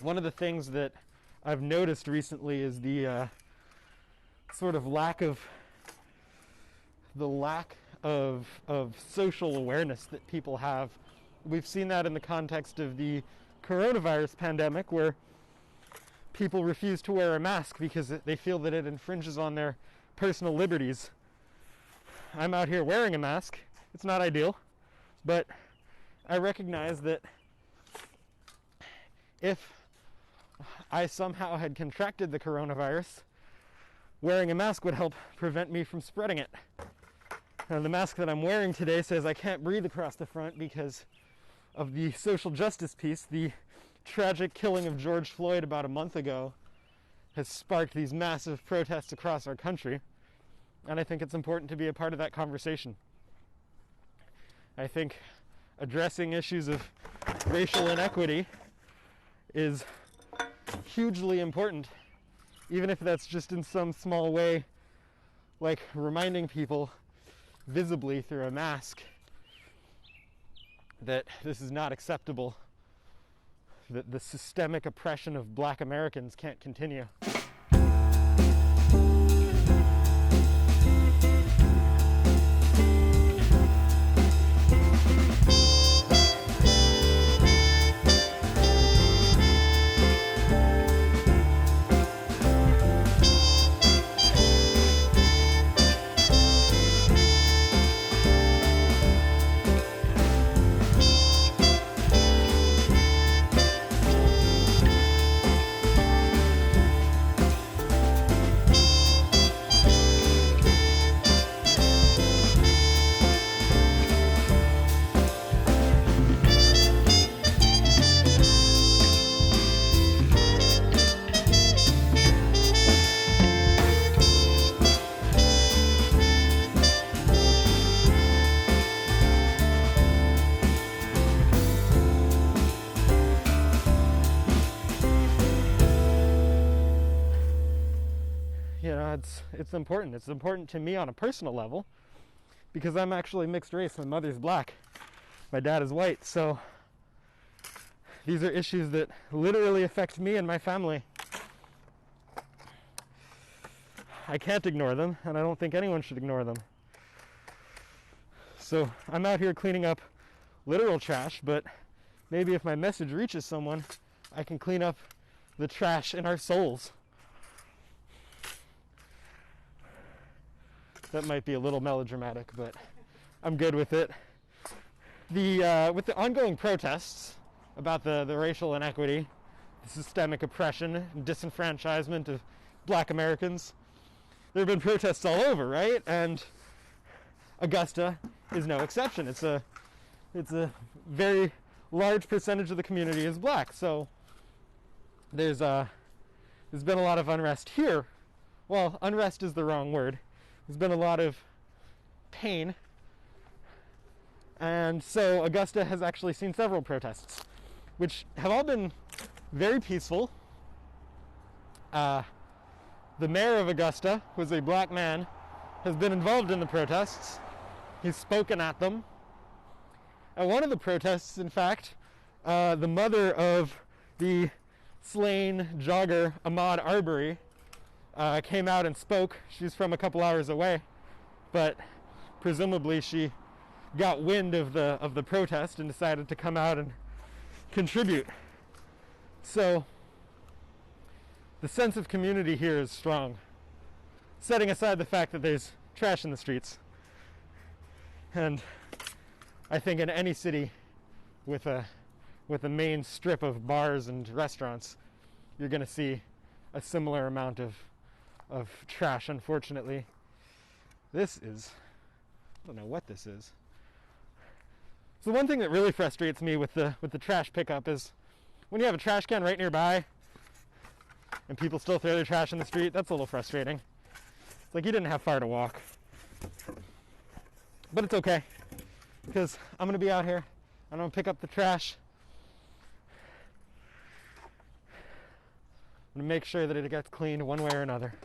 One of the things that I've noticed recently is the sort of lack of social awareness that people have. We've seen that in the context of the coronavirus pandemic, where people refuse to wear a mask because they feel that it infringes on their personal liberties. I'm out here wearing a mask. It's not ideal, but I recognize that if I somehow had contracted the coronavirus, wearing a mask would help prevent me from spreading it. Now, the mask that I'm wearing today says I can't breathe across the front because of the social justice piece. The tragic killing of George Floyd about a month ago has sparked these massive protests across our country, and I think it's important to be a part of that conversation. I think addressing issues of racial inequity is hugely important, even if that's just in some small way, like reminding people visibly through a mask that this is not acceptable, that the systemic oppression of Black Americans can't continue. It's important. It's important to me on a personal level because I'm actually mixed race. My mother's Black. My dad is white. So these are issues that literally affect me and my family. I can't ignore them, and I don't think anyone should ignore them. So I'm out here cleaning up literal trash, but maybe if my message reaches someone, I can clean up the trash in our souls. That might be a little melodramatic, but I'm good with it. With the ongoing protests about the racial inequity, the systemic oppression and disenfranchisement of Black Americans, there have been protests all over, right? And Augusta is no exception. It's a very large percentage of the community is Black, so there's been a lot of unrest here. Well, unrest is the wrong word. There's been a lot of pain, and so Augusta has actually seen several protests, which have all been very peaceful. The mayor of Augusta was a Black man, has been involved in the protests. He's spoken at them. At one of the protests, in fact, the mother of the slain jogger Ahmaud Arbery came out and spoke. She's from a couple hours away, but presumably she got wind of the protest and decided to come out and contribute. So the sense of community here is strong, setting aside the fact that there's trash in the streets. And I think in any city with a main strip of bars and restaurants, you're going to see a similar amount of trash, unfortunately. This is, I don't know what this is. So one thing that really frustrates me with the trash pickup is when you have a trash can right nearby and people still throw their trash in the street. That's a little frustrating. It's like you didn't have far to walk. But it's okay, because I'm going to be out here. I'm going to pick up the trash. I'm going to make sure that it gets cleaned one way or another.